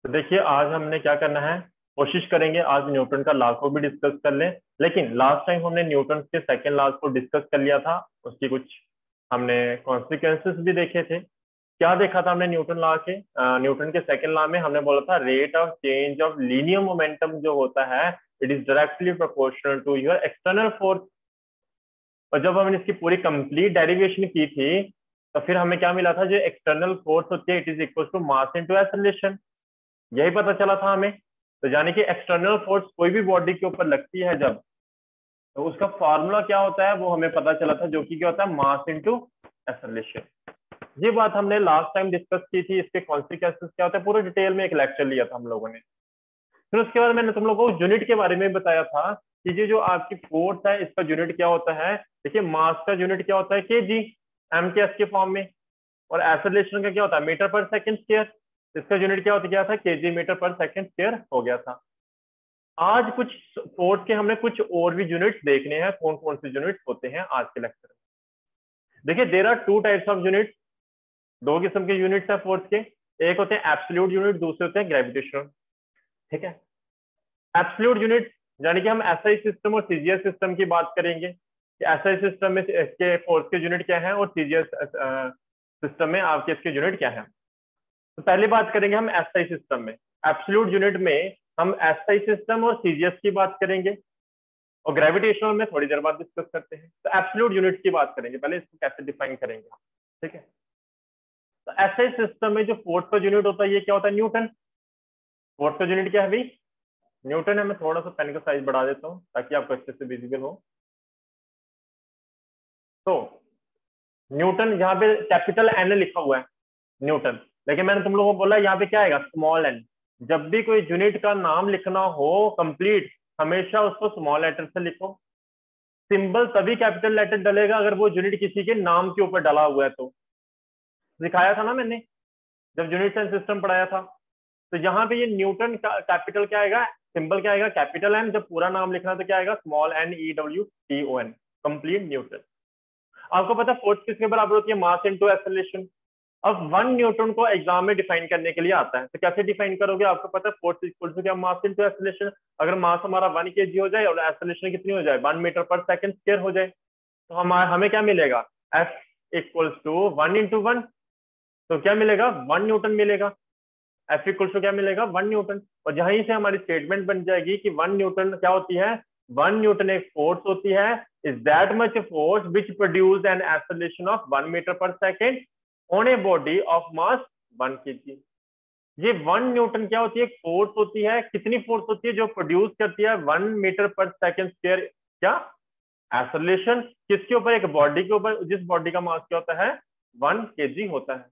तो देखिए आज हमने क्या करना है। कोशिश करेंगे आज न्यूटन का लॉ को भी डिस्कस कर लें। लेकिन लास्ट टाइम हमने न्यूटन के सेकंड लॉ को डिस्कस कर लिया था। उसकी कुछ हमने कॉन्सिक्वेंसेस भी देखे थे। क्या देखा था हमने न्यूटन लॉ के न्यूटन के सेकंड लॉ में हमने बोला था rate of change of linear momentum जो होता है it is directly proportional to your external force. और जब हमने इसकी पूरी कंप्लीट डेरिवेशन की थी तो फिर हमें क्या मिला था, जो एक्सटर्नल फोर्स होती है it is equal to mass into acceleration. यही पता चला था हमें। तो यानी कि एक्सटर्नल फोर्स कोई भी बॉडी के ऊपर लगती है जब, तो उसका फॉर्मूला क्या होता है वो हमें पता चला था, जो कि क्या होता है मास इनटू एक्सेलरेशन। ये बात हमने लास्ट टाइम डिस्कस की थी। इसके कॉन्सिक्वेंसेस क्या होता है पूरे डिटेल में एक लेक्चर लिया था हम लोगों ने। फिर उसके बाद मैंने तुम लोगों को यूनिट के बारे में बताया था कि ये जो आपकी फोर्स है इसका यूनिट क्या होता है। देखिए मास का यूनिट क्या होता है केजी, एम के एस के फॉर्म में। और एक्सेलरेशन का क्या होता है मीटर पर सेकंड स्क्वायर। इसका यूनिट क्या होता क्या था, केजी मीटर पर सेकंड स्क्वायर हो गया था। आज कुछ फोर्स के हमने कुछ और भी यूनिट्स देखने हैं, कौन कौन से यूनिट्स होते हैं आज के लेक्चर में। देखिए there are two types of units. दो किस्म के यूनिट्स हैं फोर्स के। एक होते हैं एब्सोल्यूट यूनिट, दूसरे होते हैं ग्रेविटेशनल। ठीक है। एब्सोल्यूट यूनिट यानी कि हम एसआई सिस्टम और सीजीएस सिस्टम की बात करेंगे कि एसआई सिस्टम में इसके फोर्स के यूनिट क्या है और सीजीएस सिस्टम में आपके इसके यूनिट क्या है। तो पहले बात करेंगे हम एसआई सिस्टम में। एब्सोल्यूट यूनिट में हम एसआई सिस्टम और सीजीएस की बात करेंगे और ग्रेविटेशनल में थोड़ी देर बाद डिस्कस करते हैं। तो एब्सोल्यूट यूनिट की बात करेंगे, पहले इसको कैसे डिफाइन करेंगे। ठीक है। तो एसआई सिस्टम में जो फोर्स का यूनिट होता है ये क्या होता है, न्यूटन। फोर्स का यूनिट क्या है भाई, न्यूटन है। मैं थोड़ा सा पेन का साइज बढ़ा देता हूँ ताकि आपको अच्छे से विजिबल हो। तो न्यूटन यहाँ पे कैपिटल एन लिखा हुआ है न्यूटन, लेकिन मैंने तुम लोगों को बोला यहाँ पे क्या आएगा स्मॉल एन। जब भी कोई यूनिट का नाम लिखना हो कंप्लीट, हमेशा उसको स्मॉल लेटर से लिखो। सिंबल तभी कैपिटल लेटर डलेगा अगर वो यूनिट किसी के नाम के ऊपर डला हुआ है। तो दिखाया था ना मैंने जब यूनिट एंड सिस्टम पढ़ाया था। तो यहाँ पे ये न्यूटन का कैपिटल क्या आएगा, सिंबल क्या आएगा कैपिटल एन। जब पूरा नाम लिखना तो क्या आएगा small N E W T O N, complete Newton. आपको पता है फोर्स किसके बराबर होती है, मास इनटू एक्सेलरेशन। अब 1 न्यूटन को एग्जाम में डिफाइन करने के लिए आता है, तो कैसे डिफाइन करोगे। आपको पता है फोर्स इक्वल टू क्या, मास इनटू एक्सेलरेशन। अगर मास हमारा 1 kg हो जाए और एक्सेलरेशन कितनी हो जाए 1 मीटर पर सेकंड स्क्वायर हो जाए, तो हमें क्या मिलेगा एफ इक्वल्स टू 1 × 1। तो क्या मिलेगा 1 न्यूटन मिलेगा। एफ इक्वल्स टू क्या मिलेगा 1 न्यूटन। और यहीं से हमारी स्टेटमेंट बन जाएगी कि 1 न्यूटन क्या होती है, 1 न्यूटन एक फोर्स होती है is that much force which produce an acceleration of 1 metre per second on A body of mass 1 kg। ये 1 न्यूटन क्या होती है, एक फोर्स होती है। कितनी फोर्स होती है जो प्रोड्यूस करती है 1 मीटर पर सेकेंड स्क्वायर क्या एक्सेलरेशन, किसके ऊपर, एक बॉडी के ऊपर, जिस बॉडी का मास क्या होता है 1 kg होता है।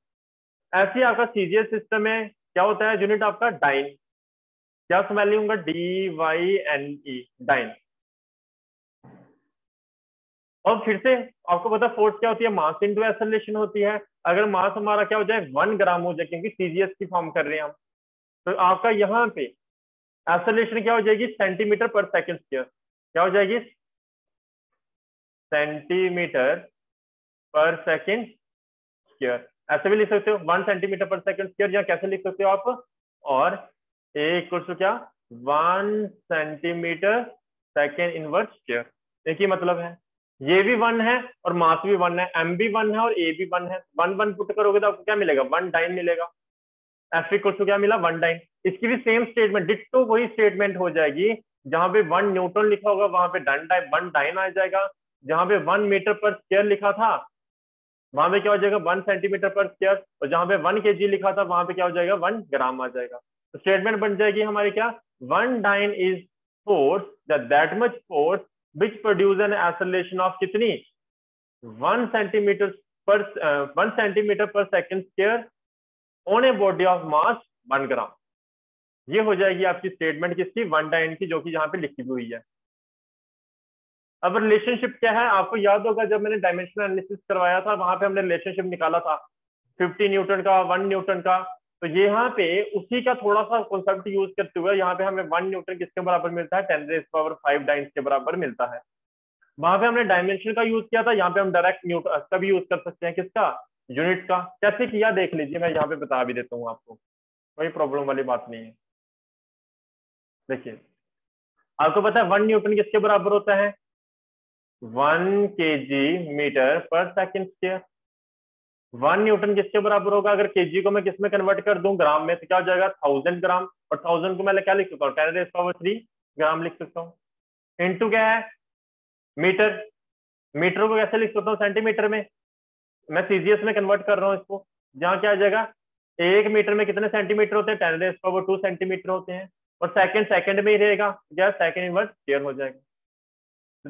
ऐसे ही आपका सीजीएस सिस्टम में क्या होता है यूनिट आपका डाइन। क्या स्मेलिंग होगा D Y N E, dyne. और फिर से आपको पता फोर्स क्या होती है, मास इनटू एक्सेलरेशन होती है। अगर मास हमारा क्या हो जाए 1 ग्राम हो जाए, क्योंकि सीजीएस की फॉर्म कर रहे हैं हम, तो आपका यहाँ पे एक्सेलरेशन क्या हो जाएगी सेंटीमीटर पर सेकंड स्क्वायर। क्या हो जाएगी सेंटीमीटर पर सेकंड स्क्वायर। ऐसे भी लिख सकते हो 1 सेंटीमीटर पर सेकंड स्क्वायर, या कैसे लिख सकते हो आप, और ए इक्वल टू क्या 1 सेंटीमीटर सेकंड इनवर्स स्क्वायर। एक ही मतलब है। ये भी 1 है और मास भी 1 है, एम भी 1 है और ए भी 1 है। 1 1 पुट करोगे तो आपको क्या मिलेगा 1 डाइन मिलेगा। एफ इक्वल टू क्या मिला 1 डाइन। इसकी भी सेम स्टेटमेंट डिट्टो वही स्टेटमेंट हो जाएगी। जहां पे 1 न्यूटन लिखा होगा वहां पे 1 डाइन आ जाएगा। जहां पे 1 मीटर पर स्क्वायर लिखा था वहां पे क्या हो जाएगा 1 सेंटीमीटर पर स्क्वायर, और जहां पे 1 kg लिखा था वहां पे क्या हो जाएगा 1 ग्राम आ जाएगा। तो स्टेटमेंट बन जाएगी हमारी क्या, 1 dyne is force that much force which produce an acceleration of कितनी 1 centimetre per second square on A body of mass 1 gram. ये हो जाएगी आपकी स्टेटमेंट किसकी 1 डाइन की, जो कि यहाँ पे लिखी हुई है। अब रिलेशनशिप क्या है, आपको याद होगा जब मैंने डायमेंशनल एनालिसिस करवाया था वहां पे हमने रिलेशनशिप निकाला था 50 न्यूटन का 1 न्यूटन का। तो ये यहाँ पे उसी का थोड़ा सा कॉन्सेप्ट यूज करते हुए यहाँ पे हमें 1 न्यूटन किसके बराबर मिलता है 10⁵ डाइन्स के बराबर मिलता है। वहां पे हमने डायमेंशन का यूज किया था, यहाँ पे हम डायरेक्ट न्यूटन का भी यूज कर सकते हैं, किसका यूनिट का। कैसे किया देख लीजिए, मैं यहाँ पे बता भी देता हूँ आपको। कोई प्रॉब्लम वाली बात नहीं है। देखिए आपको पता है 1 न्यूटन किसके बराबर होता है? 1 kg मीटर पर सेकंड स्क्वायर। 1 न्यूटन किसके बराबर होगा? अगर केजी को मैं किस में कन्वर्ट कर दूं? ग्राम में, तो क्या हो जाएगा? 1000 ग्राम। और 1000 को मैं क्या लिख सकता हूँ? 10⁻³ ग्राम लिख सकता हूँ। इनटू क्या है? मीटर। मीटर को कैसे लिख सकता हूँ? सेंटीमीटर में। मैं सीजीएस में कन्वर्ट कर रहा हूँ इसको, जहाँ क्या आ जाएगा? 1 मीटर में कितने सेंटीमीटर होते हैं? 10⁻² सेंटीमीटर होते हैं। और सेकंड सेकंड में ही रहेगा, क्या? सेकंड इनवर्स स्क्वायर हो जाएगा।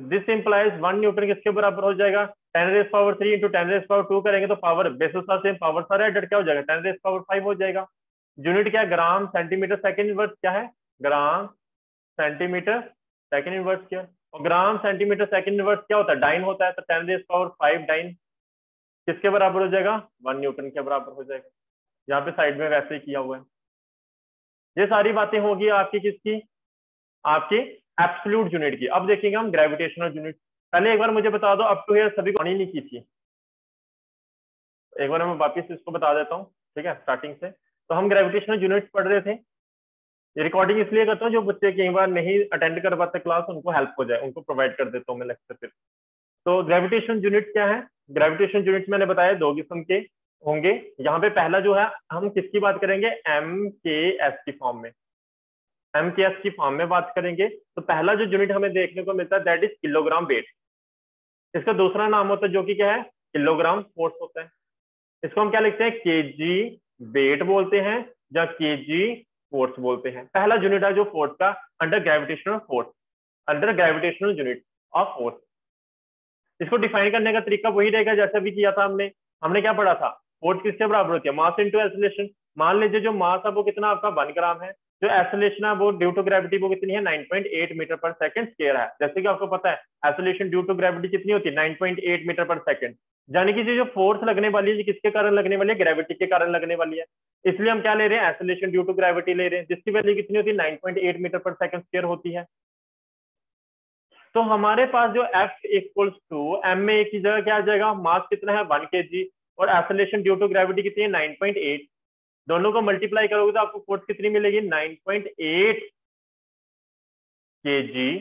दिस इंप्लाइज 1 न्यूटन किसके बराबर हो जाएगा? 10⁻³ इंटू 10⁻² करेंगे तो पावर बेसिस का सेम, पावर सारा एडेड क्या हो जाएगा? 10⁻5 हो जाएगा। यूनिट क्या है? ग्राम सेंटीमीटर सेकंड इनवर्स क्या है? ग्राम सेंटीमीटर सेकंड इनवर्स क्या? और ग्राम सेंटीमीटर सेकंड इनवर्स क्या होता है? डाइन होता है। तो 10⁻5 डाइन किसके बराबर हो जाएगा? 1 न्यूटन के बराबर हो जाएगा। यहाँ पे साइड में वैसे ही किया हुआ है। ये सारी बातें होगी आपकी किसकी? आपकी एब्सोल्यूट यूनिट की। अब देखेंगे हम ग्रेविटेशनल यूनिट। पहले एक बार मुझे बता दो, अप टू हियर सभी को नहीं की थी। एक बार मैं वापिस इसको बता देता हूँ, ठीक है, स्टार्टिंग से। तो हम ग्रेविटेशनल यूनिट पढ़ रहे थे। ये रिकॉर्डिंग इसलिए करता हूँ, जो बच्चे कई बार नहीं अटेंड कर पाते क्लास, उनको हेल्प हो जाए, उनको प्रोवाइड कर देता हूँ मैं लेक्चर फिर। तो ग्रेविटेशनल यूनिट क्या है? ग्रेविटेशनल यूनिट मैंने बताया 2 किस्म के होंगे। यहाँ पे पहला जो है, हम किसकी बात करेंगे? MKS की फॉर्म में। MKS की फॉर्म में बात करेंगे। तो पहला जो यूनिट हमें देखने को मिलता है, दैट इज किलोग्राम वेट। इसका दूसरा नाम होता है जो कि क्या है? किलोग्राम फोर्स होता है। इसको हम क्या लिखते हैं? केजी वेट बोलते हैं या केजी फोर्स बोलते हैं। पहला यूनिट है जो फोर्स का, under gravitational force, under gravitational unit of force. इसको डिफाइन करने का तरीका वही रहेगा जैसा भी किया था हमने। हमने क्या पढ़ा था? फोर्स किसके बराबर होती है? मास इंटू एक्सेलरेशन। मान लीजिए जो मास है वो कितना आपका 1 ग्राम है, जो एक्सेलरेशन है वो ड्यू टू ग्रेविटी वो कितनी है? 9.8 मीटर पर सेकंड स्क्वायर है। जैसे कि आपको पता है एक्सेलरेशन ड्यू टू ग्रेविटी कितनी होती है? 9.8 मीटर पर सेकंड। यानी कि जो फोर्स लगने वाली है, किसके कारण लगने वाली है? ग्रेविटी के कारण लगने वाली है। इसलिए हम क्या ले रहे हैं? एक्सेलरेशन ड्यू टू ग्रेविटी ले रहे हैं, जिसकी वैल्यू कितनी होती है? 9.8 मीटर पर सेकंड स्क्वायर होती है। तो हमारे पास जो F इक्वल्स टू एम में की जगह क्या आ जाएगा? मास कितना है? 1 kg। और एक्सेलरेशन ड्यू टू ग्रेविटी कितनी है? 9.8। दोनों को मल्टीप्लाई करोगे तो आपको फोर्स कितनी मिलेगी? 9.8 kg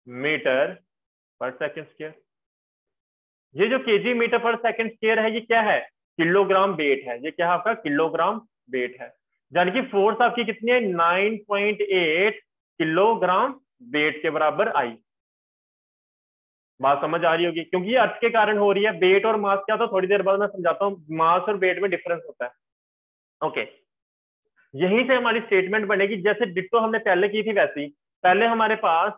मीटर पर सेकंड स्क्वायर। ये जो kg मीटर पर सेकंड स्क्वायर है, ये क्या है? किलोग्राम वेट है। ये क्या है आपका? किलोग्राम वेट है। यानी कि फोर्स आपकी कितनी है? 9.8 किलोग्राम वेट के बराबर आई। बात समझ आ रही होगी, क्योंकि ये अर्थ के कारण हो रही है। वेट और मास क्या था, थोड़ी देर बाद मैं समझाता हूँ। मास और वेट में डिफरेंस होता है। ओके, यहीं से हमारी स्टेटमेंट बनेगी, जैसे डिट्टो हमने पहले की थी वैसी। पहले हमारे पास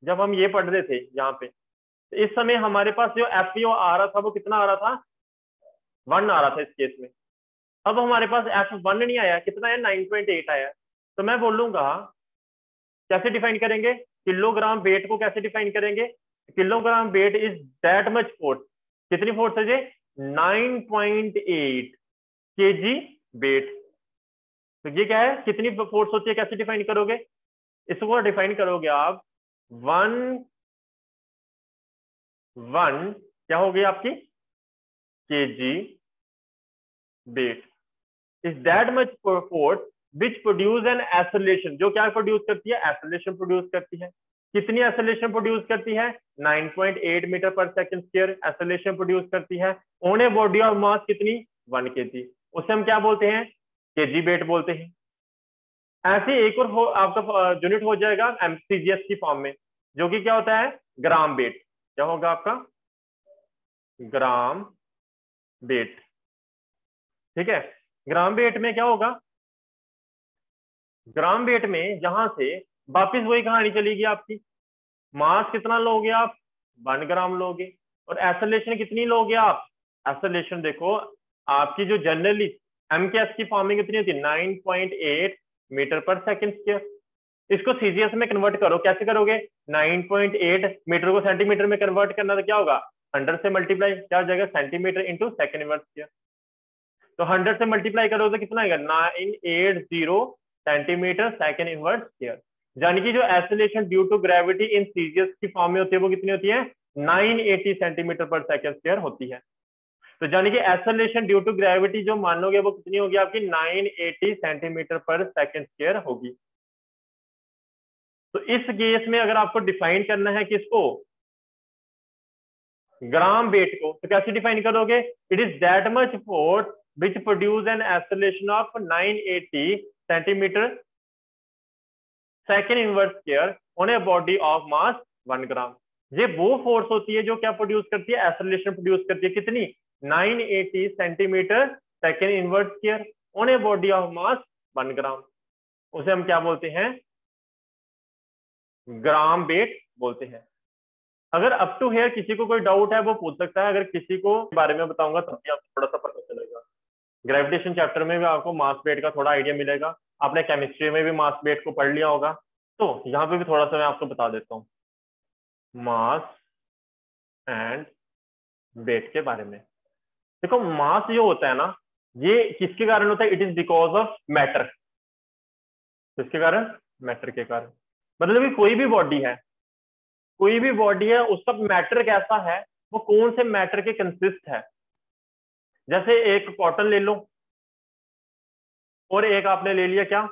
जब हम ये पढ़ रहे थे यहाँ पे, तो इस समय हमारे पास जो FPO आ रहा था वो कितना आ रहा था? 1 आ रहा था इस केस में। अब हमारे पास F1 नहीं आया, कितना है? 9.8 आया। तो मैं बोलूंगा कैसे डिफाइन करेंगे? किलोग्राम वेट को कैसे डिफाइन करेंगे? Kilogram weight is that much force. कितनी फोर्स है ये? 9.8 kg वेट। तो ये क्या है? कितनी फोर्स होती है? कैसे डिफाइन करोगे इसको? डिफाइन करोगे आप 1 क्या हो गई आपकी? kg weight is that much force which produce an acceleration. जो क्या प्रोड्यूस करती है? एक्सेलरेशन प्रोड्यूस करती है। कितनी एक्सेलरेशन प्रोड्यूस करती है? 9.8 मीटर पर सेकंड स्क्वायर एक्सेलरेशन प्रोड्यूस करती है। ऑन ए बॉडी ऑफ मास कितनी? 1 kg। उसे हम क्या बोलते हैं? kg वेट बोलते हैं। ऐसे एक और आपका यूनिट हो जाएगा MCGS की फॉर्म में, जो कि क्या होता है? Gram weight. क्या होगा आपका? Gram weight. ठीक है, ग्राम वेट में क्या होगा? ग्राम वेट में यहां से वापिस वही कहानी चलेगी आपकी। मास कितना लोगे आप? 1 ग्राम लोगे। और एक्सेलरेशन कितनी लोगे आप? एक्सेलरेशन देखो, आपकी जो जनरली MKS की फॉर्मिंग कितनी होती है? 9.8 मीटर पर सेकंड स्क्वायर। इसको सीजीएस में कन्वर्ट करो, कैसे करोगे? 9.8 मीटर को सेंटीमीटर में कन्वर्ट करना, तो क्या होगा? 100 से मल्टीप्लाई, क्या हो जाएगा? Centimetre into second inverse square. तो 100 से मल्टीप्लाई करो तो कितना आएगा? 980 सेंटीमीटर सेकंड इनवर्स स्क्वायर। यानी कि जो acceleration due to gravity in CGS की फॉर्म में होती है वो कितनी होती है? 980 सेंटीमीटर पर सेकंड स्क्वायर होती है। तो यानी कि एक्सेलरेशन ड्यू टू ग्रेविटी जो मानोगे वो कितनी होगी आपकी 980 सेंटीमीटर पर सेकंड स्क्वायर होगी। तो इस केस में अगर आपको डिफाइन करना है किसको, ग्राम वेट को, तो कैसे डिफाइन करोगे, it is that much force which produce an acceleration of 980 centimetre second inverse square on A body of mass 1 gram. ये वो फोर्स होती है जो क्या प्रोड्यूस करती है, एक्सेलरेशन प्रोड्यूस करती है, कितनी, 980 centimetre second inverse square on A body of mass 1 ग्राम। उसे हम क्या बोलते हैं, ग्राम वेट बोलते हैं। अगर अप टू हेयर किसी को कोई डाउट है वो पूछ सकता है, अगर किसी को बारे में बताऊंगा तब भी आपको थोड़ा सा पता चलेगा। ग्रेविटेशन चैप्टर में भी आपको मास वेट का थोड़ा आइडिया मिलेगा, आपने केमिस्ट्री में भी मास वेट को पढ़ लिया होगा, तो यहाँ पे भी थोड़ा सा मैं आपको बता देता हूँ मास एंड वेट के बारे में। देखो मास जो होता है ना, ये किसके कारण होता है, it is because of matter. किसके कारण, मैटर के कारण। मतलब कि कोई भी बॉडी है, कोई भी बॉडी है, उसका मैटर कैसा है, वो कौन से मैटर के कंसिस्ट है। जैसे एक कॉटन ले लो और एक आपने ले लिया क्या,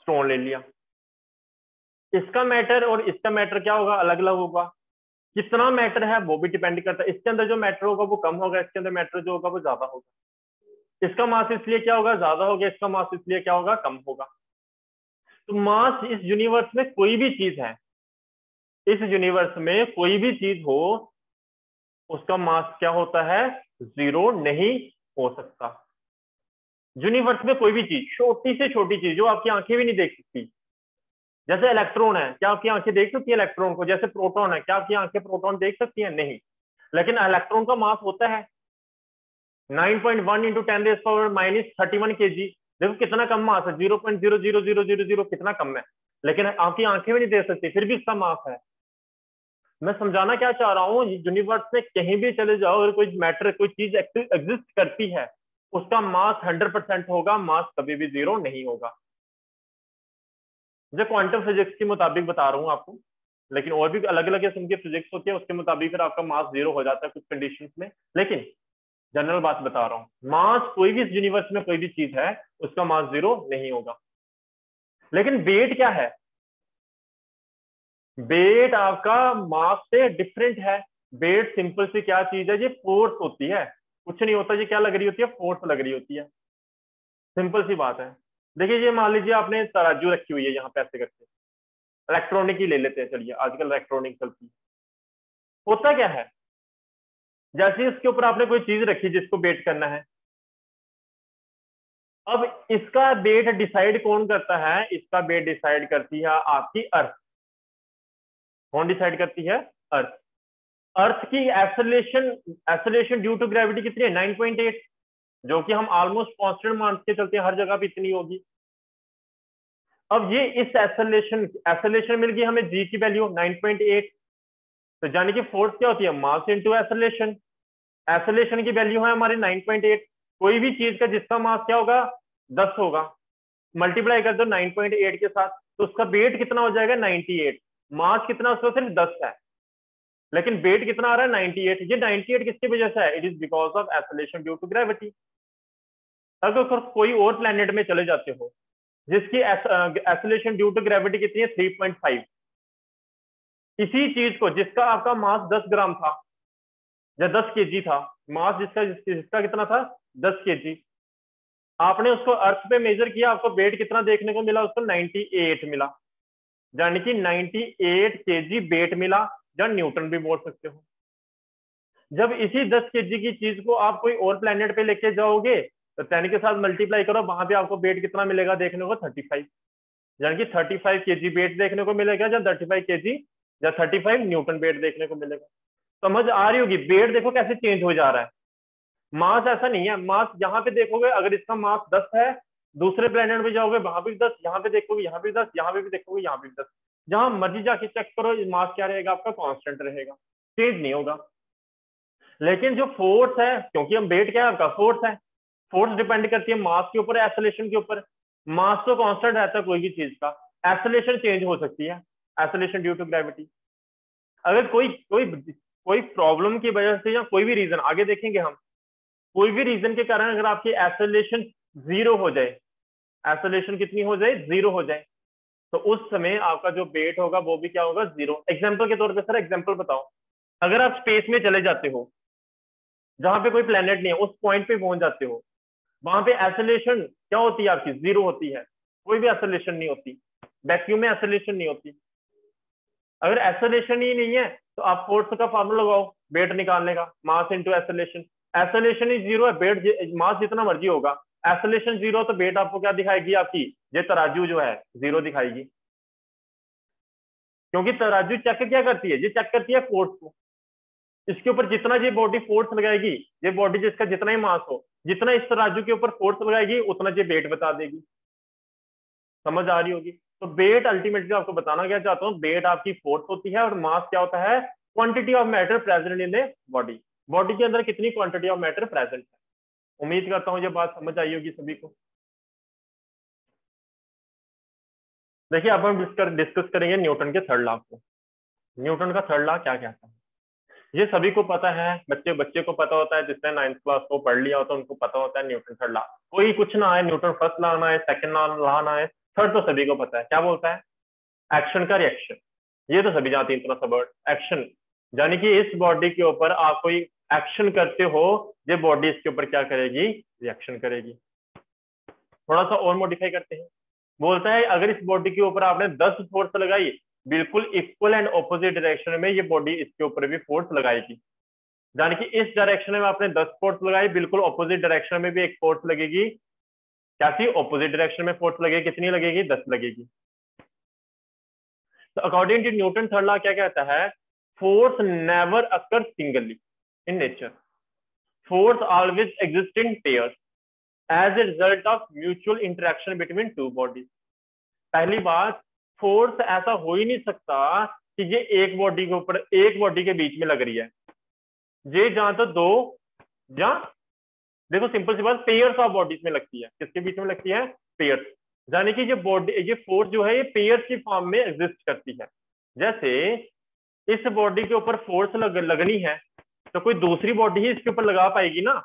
स्टोन ले लिया, इसका मैटर और इसका मैटर क्या होगा, अलग अलग होगा। कितना मैटर है वो भी डिपेंड करता है, इसके अंदर जो मैटर होगा वो कम होगा, इसके अंदर मैटर जो होगा वो ज्यादा होगा। इसका मास इसलिए क्या होगा, ज्यादा होगा, इसका मास इसलिए क्या होगा, कम होगा। तो मास इस यूनिवर्स में कोई भी चीज है, इस यूनिवर्स में कोई भी चीज हो, उसका मास क्या होता है, जीरो नहीं हो सकता। यूनिवर्स में कोई भी चीज, छोटी से छोटी चीज जो आपकी आंखें भी नहीं देख सकती, जैसे इलेक्ट्रॉन है, क्या आपकी आंखें देख सकती है इलेक्ट्रॉन को, जैसे प्रोटॉन है, क्या आपकी आंखें प्रोटॉन देख सकती है, नहीं। लेकिन इलेक्ट्रॉन का मास होता है 9.1 इंटू 10⁻³ kg। देखो कितना कम मास है, 0.00000 कितना कम है, लेकिन आपकी आंखें भी नहीं देख सकती, फिर भी इसका मास है। मैं समझाना क्या चाह रहा हूँ, यूनिवर्स में कहीं भी चले जाओ, अगर कोई मैटर, कोई चीज एग्जिस्ट करती है, उसका मास 100% होगा, मास कभी भी जीरो नहीं होगा। जो क्वांटम फिजिक्स के मुताबिक बता रहा हूँ आपको, लेकिन और भी अलग अलग किस्म की फिजिक्स होती है, उसके मुताबिक फिर आपका मास जीरो हो जाता है कुछ कंडीशंस में, लेकिन जनरल बात बता रहा हूँ, मास कोई भी यूनिवर्स में कोई भी चीज है, उसका मास जीरो नहीं होगा। लेकिन वेट क्या है, वेट आपका मास से डिफरेंट है। वेट सिंपल सी क्या चीज है, ये फोर्स होती है, कुछ नहीं होता, ये क्या लग रही होती है, फोर्स लग रही होती है, सिंपल सी बात है। देखिए ये मान लीजिए आपने तराजू रखी हुई है यहाँ पे ऐसे करके, इलेक्ट्रॉनिक ही ले लेते हैं, चलिए आजकल इलेक्ट्रॉनिक चलती है। होता क्या है, जैसे इसके ऊपर आपने कोई चीज रखी जिसको वेट करना है, अब इसका वेट डिसाइड कौन करता है, इसका वेट डिसाइड करती है आपकी अर्थ। कौन डिसाइड करती है, अर्थ। अर्थ की acceleration, acceleration due to gravity कितनी है, 9.8, जो कि हम ऑलमोस्ट कांस्टेंट मान के चलते हैं, हर जगह पे इतनी होगी। अब ये इस एक्सेलरेशन, एक्सेलरेशन मिल गई हमें जी की वैल्यू 9.8, तो यानी कि फोर्स क्या होती है, मास इनटू एक्सेलरेशन। एक्सेलरेशन की वैल्यू है हमारी 9.8, कोई भी चीज का जिसका मास क्या होगा, 10 होगा, मल्टीप्लाई कर दो 9.8 के साथ, तो उसका वेट कितना हो जाएगा, 98। मास कितना उसका सिर्फ 10 है, लेकिन वेट कितना आ रहा है, 98। ये 98 किसकी वजह से है, it is because of acceleration due to gravity. अगर कोई और प्लेनेट में चले जाते हो जिसकी एक्सेलरेशन ड्यू टू ग्रेविटी कितनी है, 3.5, इसी चीज को जिसका आपका मास 10 ग्राम था या 10 केजी था, मास जिसका कितना था, 10 केजी, आपने उसको अर्थ पे मेजर किया, आपको वेट कितना देखने को मिला, उसको 98 मिला, यानी कि 98 केजी वेट मिला, या न्यूटन भी बोल सकते हो। जब इसी 10 केजी की चीज को आप कोई और प्लेनेट पे लेके जाओगे, तो 10 के साथ मल्टीप्लाई करो, वहां पे आपको वेट कितना मिलेगा देखने को, 35, यानी कि 35 केजी वेट देखने को मिलेगा, या 35 केजी या 35 न्यूटन वेट देखने को मिलेगा। समझ आ रही होगी, वेट देखो कैसे चेंज हो जा रहा है। मास ऐसा नहीं है, मास यहाँ पे देखोगे, अगर इसका मास 10 है, दूसरे प्लेनेट पे जाओगे वहां पे 10, यहाँ पे देखोगे यहाँ पे 10, यहाँ पे भी देखोगे यहाँ पे 10, जहां मर्जी जाके चेक करो, मास क्या रहेगा आपका, कांस्टेंट रहेगा, चेंज नहीं होगा। लेकिन जो फोर्स है, क्योंकि हम वेट क्या है आपका, फोर्स है, फोर्स डिपेंड करती है मास के ऊपर, एक्सेलरेशन के ऊपर। मास तो कांस्टेंट रहता है कोई भी चीज का, एक्सेलरेशन चेंज हो सकती है, एक्सेलरेशन ड्यू टू ग्रेविटी। अगर कोई कोई कोई प्रॉब्लम की वजह से या कोई भी रीजन, आगे देखेंगे हम, कोई भी रीजन के कारण अगर आपकी एक्सेलरेशन जीरो हो जाए, एक्सेलरेशन कितनी हो जाए, जीरो हो जाए, तो उस समय आपका जो वेट होगा वो भी क्या होगा, जीरो। एग्जाम्पल के तौर पे सर एग्जाम्पल बताओ, अगर आप स्पेस में चले जाते हो जहां पे कोई प्लेनेट नहीं है, उस पॉइंट पे पहुंच जाते हो, वहां पे एक्सेलरेशन क्या होती है आपकी, जीरो होती है, कोई भी एक्सेलरेशन नहीं होती, वैक्यूम में एक्सेलरेशन नहीं होती। अगर एक्सेलरेशन ही नहीं है तो आप फोर्स का फार्मूला लगाओ वेट निकालने का, मास इंटू एक्सेलरेशन। एक्सेलरेशन ही जीरो है, वेट मास जितना मर्जी होगा, एक्सेलरेशन जीरो, तो वेट आपको क्या दिखाएगी, आपकी ये तराजू जो है जीरो दिखाएगी, क्योंकि तराजू चेक क्या करती है, ये चेक करती है फोर्स को। इसके ऊपर जितना ये बॉडी फोर्स लगाएगी, ये बॉडी जिसका जितना ही मास हो, जितना इस तराजू के ऊपर फोर्स लगाएगी उतना ये वेट बता देगी। समझ आ रही होगी। तो वेट अल्टीमेटली आपको बताना क्या चाहता हूँ, वेट आपकी फोर्स होती है और मास क्या होता है, quantity of matter present in the body, body के अंदर कितनी क्वांटिटी ऑफ मैटर प्रेजेंट है। उम्मीद करता हूँ ये बात समझ आई होगी सभी को। देखिए अब हम डिस्कस करेंगे न्यूटन के थर्ड लॉ को। न्यूटन का थर्ड लॉ क्या कहता है, ये सभी को पता है, बच्चे बच्चे को पता होता है, जिसने 9th क्लास को पढ़ लिया होता है उनको पता होता है न्यूटन थर्ड लॉ। कोई कुछ ना आए, न्यूटन फर्स्ट लॉ ना आए, सेकंड लॉ ना आए, थर्ड तो सभी को पता है। क्या बोलता है, एक्शन का रिएक्शन। ये तो सभी जानते हैं, इतना सा वर्ड एक्शन, यानी कि इस बॉडी के ऊपर आप कोई एक्शन करते हो, ये बॉडी इसके ऊपर क्या करेगी, रिएक्शन करेगी। थोड़ा सा और मॉडिफाई करते हैं, बोलता है अगर इस बॉडी के ऊपर आपने 10 फोर्स लगाई, बिल्कुल इक्वल एंड ऑपोजिट डायरेक्शन में ये बॉडी इसके ऊपर भी फोर्स लगाएगी। यानी कि इस डायरेक्शन में आपने 10 फोर्स लगाई, बिल्कुल ऑपोजिट डायरेक्शन में भी एक फोर्स लगेगी। कैसी, ऑपोजिट डायरेक्शन में फोर्स लगेगी, कितनी लगेगी, 10 लगेगी। तो according to Newton third law क्या कहता है, force never occur singly in nature, force always exist in pairs as a result of mutual interaction between two bodies. पहली बात, फोर्स ऐसा हो ही नहीं सकता कि ये एक बॉडी के ऊपर, एक बॉडी के बीच में लग रही है, ये जहां तो दो, जहां देखो सिंपल सी बात, पेयर्स ऑफ बॉडीज में लगती है, किसके बीच में लगती है, पेयर्स। यानी कि ये बॉडी, ये फोर्स जो है ये पेयर्स की फॉर्म में एग्जिस्ट करती है। जैसे इस बॉडी के ऊपर फोर्स लगनी है, तो कोई दूसरी बॉडी ही इसके ऊपर लगा पाएगी ना,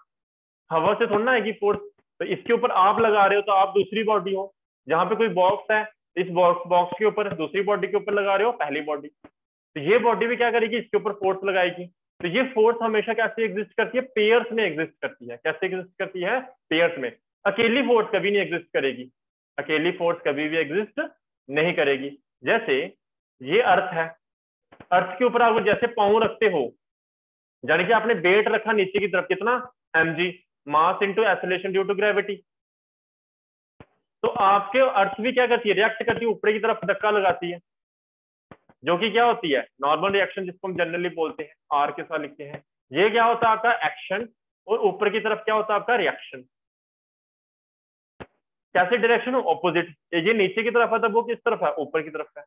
हवा से थोड़ा ना आएगी फोर्स। तो इसके ऊपर आप लगा रहे हो तो आप दूसरी बॉडी हो, जहां पे कोई बॉक्स है, इस बॉक्स के ऊपर दूसरी बॉडी के ऊपर लगा रहे हो पहली बॉडी, तो ये बॉडी भी क्या करेगी, इसके ऊपर फोर्स लगाएगी। तो ये फोर्स हमेशा कैसे एग्जिस्ट करती है, पेयर्स में एग्जिस्ट करती है। कैसे एग्जिस्ट करती है, पेयर्स में। अकेली फोर्स कभी नहीं एग्जिस्ट करेगी, अकेली फोर्स कभी भी एग्जिस्ट नहीं करेगी। जैसे ये अर्थ है, अर्थ के ऊपर आप जैसे पाँव रखते हो, यानी कि आपने वेट रखा नीचे की तरफ, कितना, mg, mass into acceleration due to gravity. तो आपके अर्थ भी क्या करती है, रिएक्ट करती है, ऊपर की तरफ धक्का लगाती है, जो कि क्या होती है, नॉर्मल रिएक्शन, जिसको हम जनरली बोलते हैं, आर के साथ लिखते हैं। ये क्या होता है आपका एक्शन, और ऊपर की तरफ क्या होता है आपका रिएक्शन। कैसे डायरेक्शन हो, ऑपोजिट। ये नीचे की तरफ आता है, वो किस तरफ है, ऊपर की तरफ है।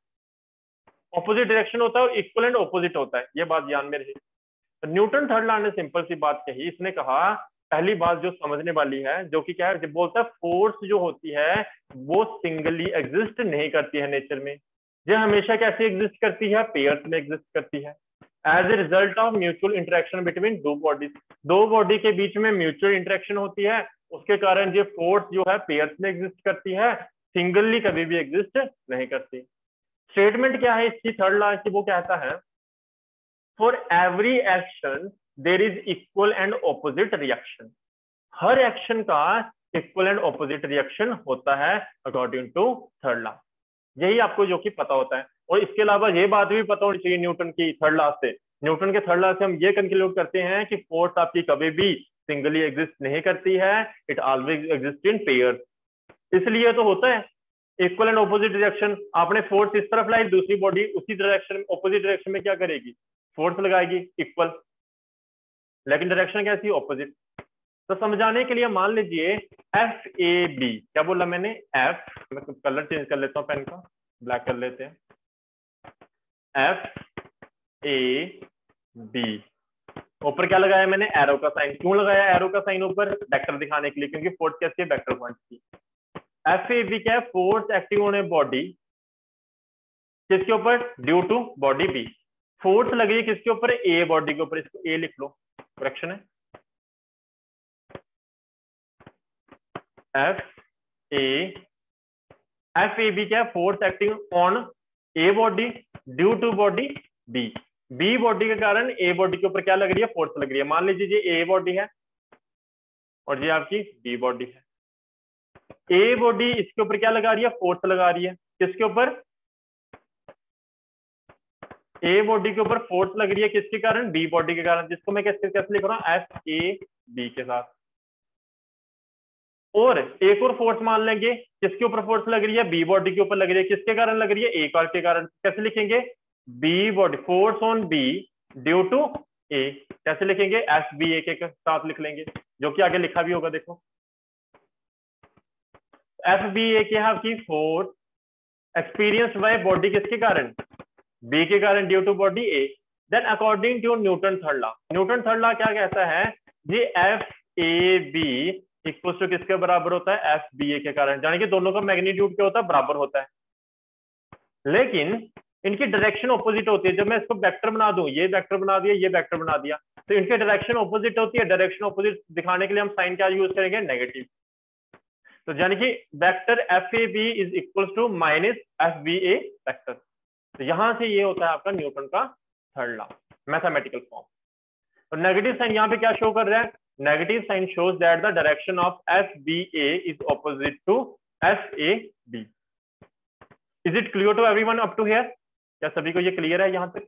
ऑपोजिट डायरेक्शन होता है और इक्वल एंड ऑपोजिट होता है, ये बात ध्यान में रहे। तो न्यूटन थर्ड लॉ ने सिंपल सी बात कही, इसने कहा पहली बात जो समझने वाली है, जो कि क्या है, जब बोलता है फोर्स जो होती है वो सिंगली एग्जिस्ट नहीं करती है नेचर में, ये हमेशा कैसे एग्जिस्ट करती है, पेयर्स में एग्जिस्ट करती है, as a result of mutual interaction between दो बॉडीज। दो बॉडी के बीच में म्यूचुअल इंटरेक्शन होती है, उसके कारण ये फोर्स जो है पेयर्स में एग्जिस्ट करती है, सिंगली कभी भी एग्जिस्ट नहीं करती। स्टेटमेंट क्या है इसकी थर्ड लॉ की, वो कहता है for every action there is equal and opposite reaction. हर एक्शन का इक्वल एंड ऑपोजिट रिएक्शन होता है अकॉर्डिंग टू थर्ड लॉ। यही आपको जो कि पता होता है। और इसके अलावा ये बात भी पता होनी चाहिए न्यूटन की थर्ड लॉ से, न्यूटन के थर्ड लॉ से हम ये कंक्लूड करते हैं कि फोर्स आपकी कभी भी सिंगली एग्जिस्ट नहीं करती है, it always exist in pairs. इसलिए तो होता है इक्वल एंड ऑपोजिट डायरेक्शन। आपने फोर्स इस तरफ लाई, दूसरी बॉडी उसी डायरेक्शन, ऑपोजिट डायरेक्शन में क्या करेगी, फोर्स लगाएगी इक्वल, लेकिन डायरेक्शन कैसी, ऑपोजिट। तो समझाने के लिए मान लीजिए एफ ए बी, क्या बोला मैंने, एफ, मैं कलर चेंज कर लेता हूँ पेन का, ब्लैक कर लेते हैं, एफ ए बी, ऊपर क्या लगाया मैंने, एरो का साइन। क्यों लगाया एरो का साइन ऊपर, वेक्टर दिखाने के लिए, क्योंकि फोर्स कैसी है, vector quantity. F A B क्या है, force acting on A body, किसके ऊपर, due to body B. Force लगी किसके ऊपर, ए बॉडी के ऊपर, इसको ए लिख लो, करेक्शन है। एफ ए बी क्या है, force acting on A body due to body B. B body के कारण ए बॉडी के ऊपर क्या लग रही है, फोर्स लग रही है। मान लीजिए ये ए बॉडी है और ये आपकी बी बॉडी है। ए बॉडी इसके ऊपर क्या लगा रही है, फोर्स लगा रही है। किसके ऊपर, ए बॉडी के ऊपर फोर्स लग रही है, किसके कारण, बी बॉडी के कारण, जिसको मैं कैसे कैसे लिख रहा हूं, एफ ए बी के साथ। और एक और फोर्स मान लेंगे, किसके ऊपर फोर्स लग रही है, बी बॉडी के ऊपर लग रही है। किसके कारण लग रही है, ए के कारण। कैसे लिखेंगे, B body force on B due to A. कैसे लिखेंगे, एफ बी ए के साथ लिख लेंगे, जो कि आगे लिखा भी होगा। देखो एफ बी ए क्या है आपकी, फोर्स एक्सपीरियंस बाय बॉडी, किसके कारण, बी के कारण, due to body A. Then according to Newton third law, Newton third law क्या कहता है, ये F A B equal to किसके बराबर होता है, एफ बी ए के कारण। यानी कि दोनों का मैग्नीट्यूड क्या होता है, बराबर होता है। लेकिन इनकी डायरेक्शन ऑपोजिट होती है। जब मैं इसको वेक्टर बना दूं, ये वेक्टर बना दिया, ये वेक्टर बना दिया, तो इनकी डायरेक्शन ऑपोजिट होती है। डायरेक्शन ऑपोजिट दिखाने के लिए हम साइन क्या यूज करेंगे, नेगेटिव। तो यानी कि vector F A B is equal to minus F B A vector. तो यहां से ये होता है आपका न्यूटन का थर्ड लॉ, मैथमेटिकल फॉर्म। तो नेगेटिव साइन यहाँ पे क्या शो कर रहा है, negative sign shows that the direction of F B A is opposite to F A B. Is it clear to everyone up to here? क्या सभी को ये क्लियर है यहाँ तक?